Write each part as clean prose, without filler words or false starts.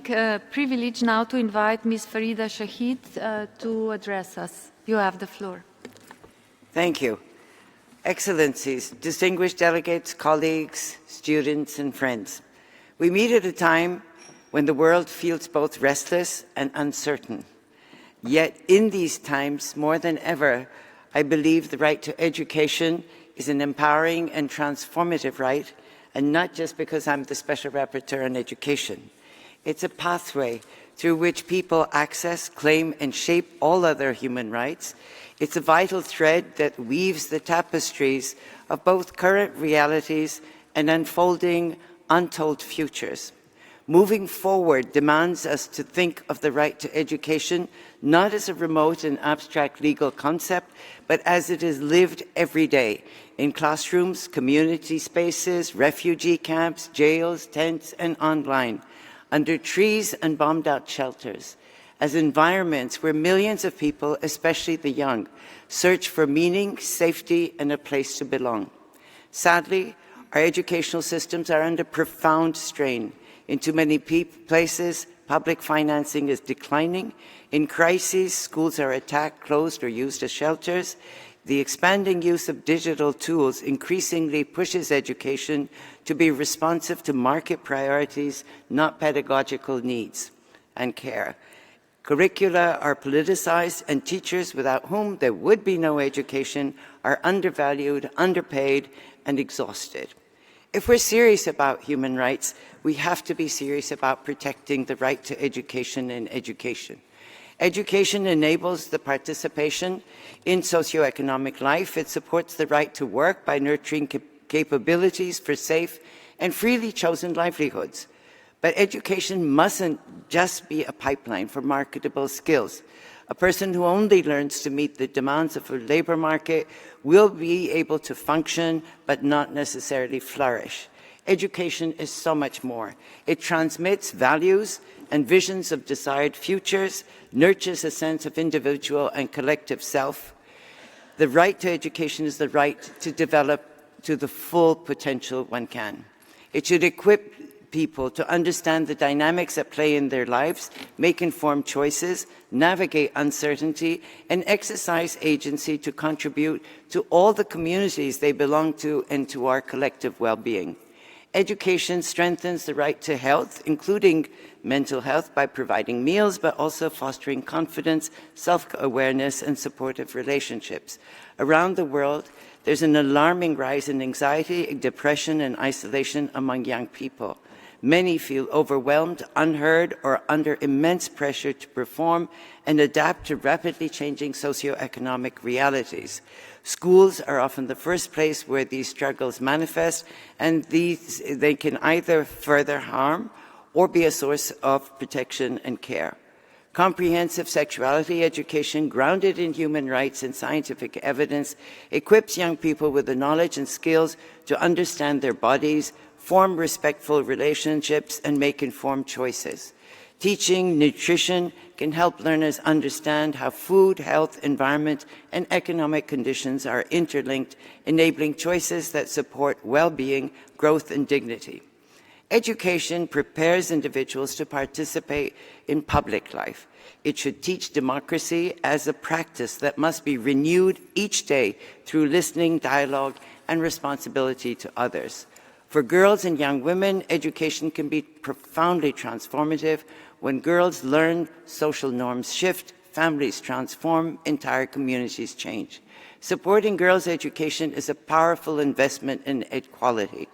unique privilege now to invite Ms. Farida Shaheed to address us. You have the floor. Thank you. Excellencies, distinguished delegates, colleagues, students, and friends. We meet at a time when the world feels both restless and uncertain. Yet in these times, more than ever, I believe the right to education is an empowering and transformative right, and not just because I'm the Special Rapporteur on Education. It's a pathway through which people access, claim, and shape all other human rights. It's a vital thread that weaves the tapestries of both current realities and unfolding, untold futures. Moving forward demands us to think of the right to education not as a remote and abstract legal concept, but as it is lived every day in classrooms, community spaces, refugee camps, jails, tents, and online, under trees and bombed-out shelters, as environments where millions of people, especially the young, search for meaning, safety, and a place to belong. Sadly, our educational systems are under profound strain. In too many places, public financing is declining. In crises, schools are attacked, closed, or used as shelters. The expanding use of digital tools increasingly pushes education to be responsive to market priorities, not pedagogical needs and care. Curricula are politicized, and teachers without whom there would be no education are undervalued, underpaid, and exhausted. If we're serious about human rights, we have to be serious about protecting the right to education and education. Education enables the participation in socioeconomic life. It supports the right to work by nurturing capabilities for safe and freely chosen livelihoods. But education mustn't just be a pipeline for marketable skills. A person who only learns to meet the demands of a labor market will be able to function, but not necessarily flourish. Education is so much more. It transmits values and visions of desired futures, nurtures a sense of individual and collective self. The right to education is the right to develop to the full potential one can. It should equip people to understand the dynamics at play in their lives, make informed choices, navigate uncertainty, and exercise agency to contribute to all the communities they belong to and to our collective well-being. Education strengthens the right to health, including mental health, by providing meals, but also fostering confidence, self-awareness, and supportive relationships. Around the world, there's an alarming rise in anxiety, depression, and isolation among young people. Many feel overwhelmed, unheard, or under immense pressure to perform and adapt to rapidly changing socioeconomic realities. Schools are often the first place where these struggles manifest, and they can either further harm or be a source of protection and care. Comprehensive sexuality education grounded in human rights and scientific evidence equips young people with the knowledge and skills to understand their bodies, form respectful relationships, and make informed choices. Teaching nutrition can help learners understand how food, health, environment, and economic conditions are interlinked, enabling choices that support well-being, growth, and dignity. Education prepares individuals to participate in public life. It should teach democracy as a practice that must be renewed each day through listening, dialogue, and responsibility to others. For girls and young women, education can be profoundly transformative. When girls learn, social norms shift, families transform, entire communities change. Supporting girls' education is a powerful investment in equality.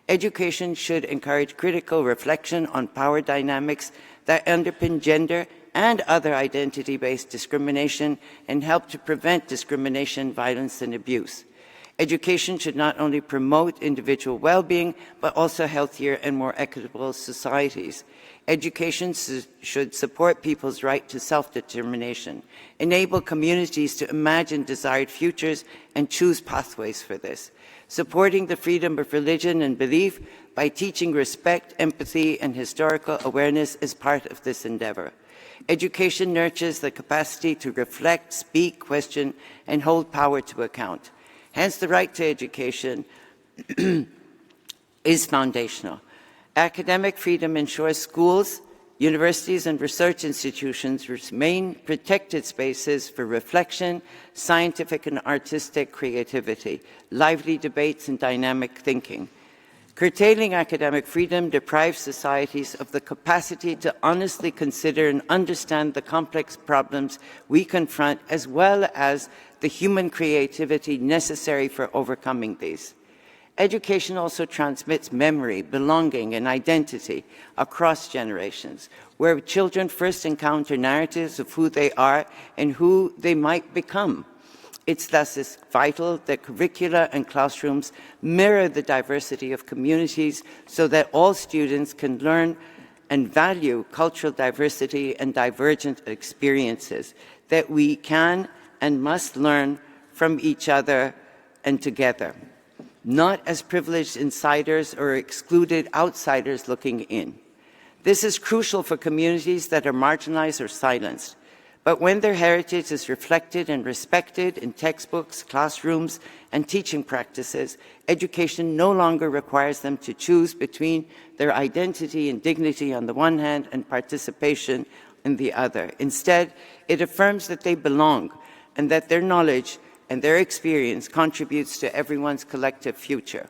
Education should encourage critical reflection on power dynamics that underpin gender and other identity-based discrimination and help to prevent discrimination, violence, and abuse. Education should not only promote individual well-being, but also healthier and more equitable societies. Education should support people's right to self-determination, enable communities to imagine desired futures and choose pathways for this. Supporting the freedom of religion and belief by teaching respect, empathy, and historical awareness is part of this endeavor. Education nurtures the capacity to reflect, speak, question, and hold power to account. Hence, the right to education is foundational. Academic freedom ensures schools Universities and research institutions remain protected spaces for reflection, scientific and artistic creativity, lively debates and dynamic thinking. Curtailing academic freedom deprives societies of the capacity to honestly consider and understand the complex problems we confront, as well as the human creativity necessary for overcoming these. Education also transmits memory, belonging, and identity across generations, where children first encounter narratives of who they are and who they might become. It's thus vital that curricula and classrooms mirror the diversity of communities so that all students can learn and value cultural diversity and divergent experiences, that we can and must learn from each other and together, not as privileged insiders or excluded outsiders looking in. This is crucial for communities that are marginalized or silenced. But when their heritage is reflected and respected in textbooks, classrooms, and teaching practices, education no longer requires them to choose between their identity and dignity on the one hand and participation on the other. Instead, it affirms that they belong and that their knowledge and their experience contributes to everyone's collective future.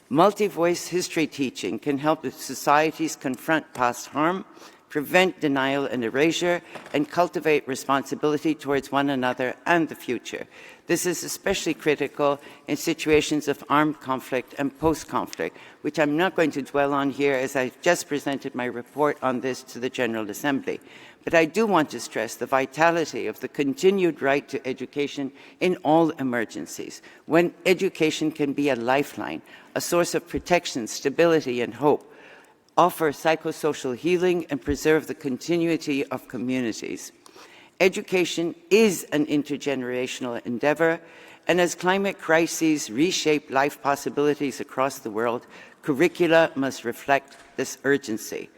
Multi-voice history teaching can help societies confront past harm, prevent denial and erasure, and cultivate responsibility towards one another and the future. This is especially critical in situations of armed conflict and post-conflict, which I'm not going to dwell on here as I've just presented my report on this to the General Assembly. But I do want to stress the vitality of the continued right to education in all emergencies, when education can be a lifeline, a source of protection, stability, and hope, offer psychosocial healing, and preserve the continuity of communities. Education is an intergenerational endeavor, and as climate crises reshape life possibilities across the world, curricula must reflect this urgency.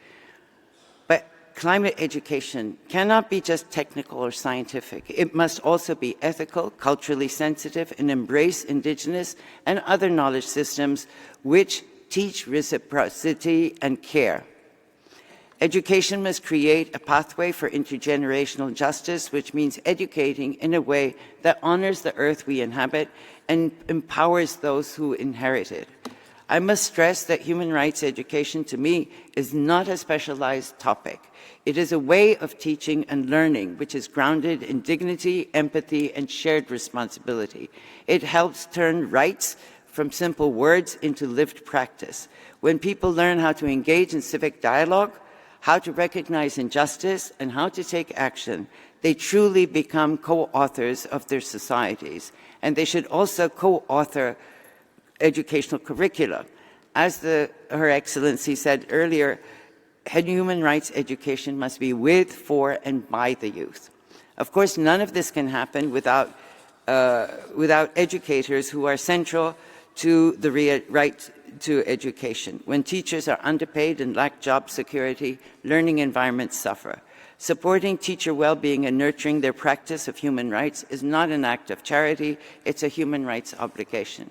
But climate education cannot be just technical or scientific. It must also be ethical, culturally sensitive, and embrace Indigenous and other knowledge systems which teach reciprocity and care. Education must create a pathway for intergenerational justice, which means educating in a way that honors the earth we inhabit and empowers those who inherit it. I must stress that human rights education, to me, is not a specialized topic. It is a way of teaching and learning which is grounded in dignity, empathy, and shared responsibility. It helps turn rights from simple words into lived practice. When people learn how to engage in civic dialogue, how to recognize injustice, and how to take action, they truly become co-authors of their societies. And they should also co-author educational curricula. As Her Excellency said earlier, human rights education must be with, for, and by the youth. Of course, none of this can happen without educators who are central to the right to education. When teachers are underpaid and lack job security, learning environments suffer. Supporting teacher well-being and nurturing their practice of human rights is not an act of charity, it's a human rights obligation.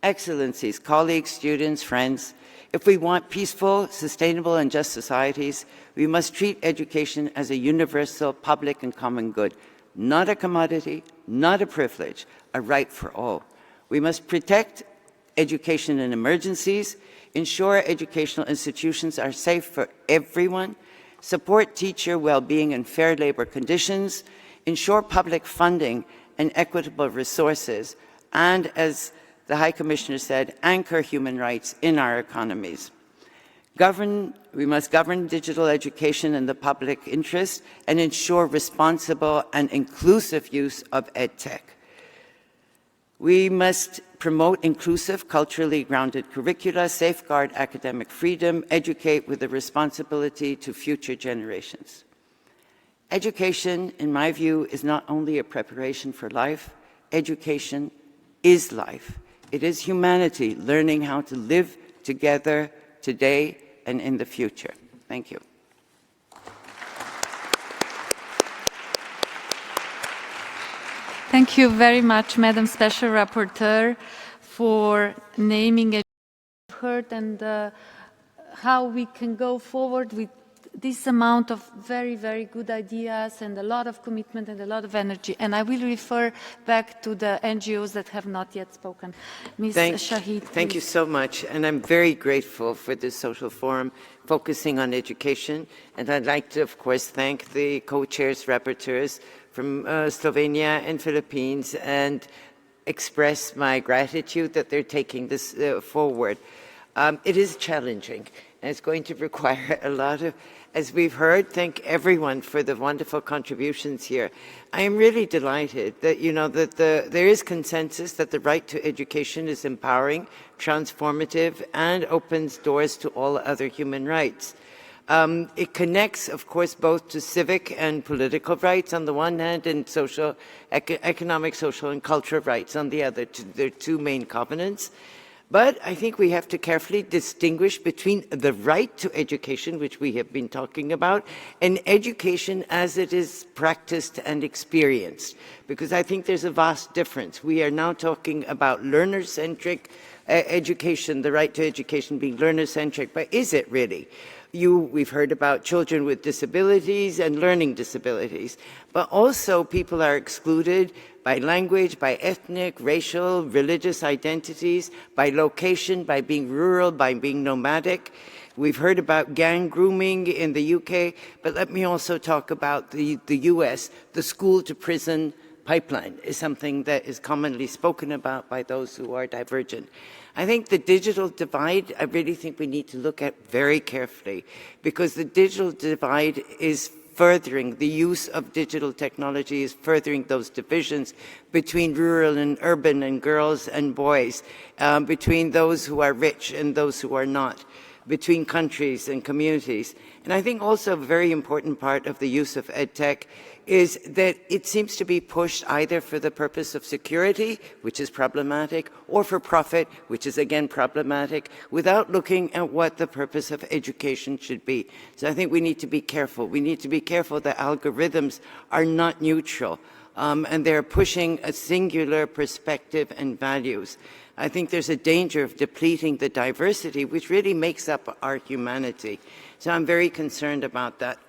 Excellencies, colleagues, students, friends, if we want peaceful, sustainable, and just societies, we must treat education as a universal, public, and common good, not a commodity, not a privilege, a right for all. We must protect education in emergencies, ensure educational institutions are safe for everyone, support teacher well-being and fair labor conditions, ensure public funding and equitable resources, and, as the High Commissioner said, anchor human rights in our economies. We must govern digital education in the public interest and ensure responsible and inclusive use of EdTech. We must promote inclusive, culturally grounded curricula, safeguard academic freedom, educate with a responsibility to future generations. Education, in my view, is not only a preparation for life, education is life. It is humanity learning how to live together today and in the future. Thank you. Thank you very much, Madam Special Rapporteur, for naming it heard and how we can go forward with this amount of very, very good ideas and a lot of commitment and a lot of energy. And I will refer back to the NGOs that have not yet spoken. Ms. Shaheed, Thank you please. so much. And I'm very grateful for this social forum focusing on education. And I'd like to, of course, thank the co-chairs, rapporteurs from Slovenia and Philippines and express my gratitude that they're taking this forward. It is challenging, and it's going to require a lot of, as we've heard, thank everyone for the wonderful contributions here. I am really delighted that, that there is consensus that the right to education is empowering, transformative, and opens doors to all other human rights. It connects, of course, both to civic and political rights on the one hand, and economic, social, and cultural rights on the other. They're two main covenants. But I think we have to carefully distinguish between the right to education, which we have been talking about, and education as it is practiced and experienced, because I think there's a vast difference. We are now talking about learner-centric education, the right to education being learner-centric, but is it really? We've heard about children with disabilities and learning disabilities, but also people are excluded by language, by ethnic, racial, religious identities, by location, by being rural, by being nomadic. We've heard about gang grooming in the UK, but let me also talk about the US. The school-to-prison pipeline is something that is commonly spoken about by those who are divergent. I think the digital divide, I really think we need to look at very carefully, because the digital divide is furthering, the use of digital technology is furthering those divisions between rural and urban and girls and boys, between those who are rich and those who are not, between countries and communities. And I think also a very important part of the use of EdTech is that it seems to be pushed either for the purpose of security, which is problematic, or for profit, which is again problematic, without looking at what the purpose of education should be. So I think we need to be careful. We need to be careful that algorithms are not neutral, and they're pushing a singular perspective and values. I think there's a danger of depleting the diversity, which really makes up our humanity. So I'm very concerned about that.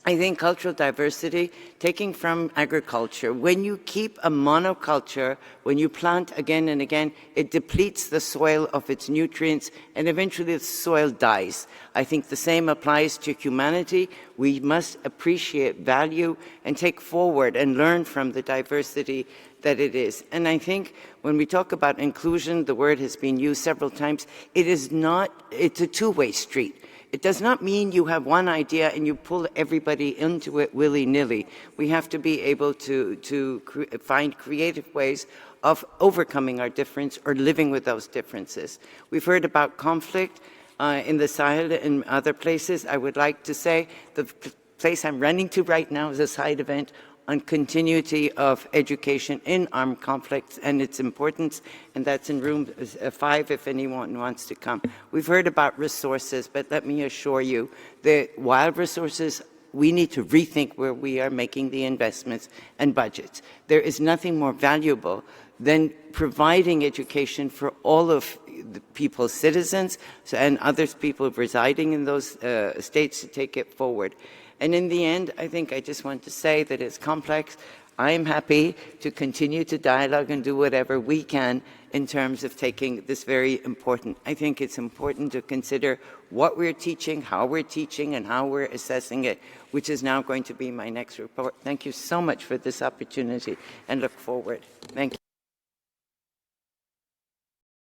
I think cultural diversity, taking from agriculture, when you keep a monoculture, when you plant again and again, it depletes the soil of its nutrients, and eventually the soil dies. I think the same applies to humanity. We must appreciate, value, and take forward and learn from the diversity that it is. And I think when we talk about inclusion, the word has been used several times, it's a two-way street. It does not mean you have one idea and you pull everybody into it willy-nilly. We have to be able to find creative ways of overcoming our difference or living with those differences. We've heard about conflict in the Sahel and other places. I would like to say the place I'm running to right now is a side event on continuity of education in armed conflicts and its importance, and that's in room 5 if anyone wants to come. We've heard about resources, but let me assure you that wild resources, we need to rethink where we are making the investments and budgets. There is nothing more valuable than providing education for all of the people's citizens and other people residing in those states to take it forward. And in the end, I think I just want to say that it's complex. I am happy to continue to dialogue and do whatever we can in terms of taking this very important. I think it's important to consider what we're teaching, how we're teaching, and how we're assessing it, which is now going to be my next report. Thank you so much for this opportunity and look forward. Thank you.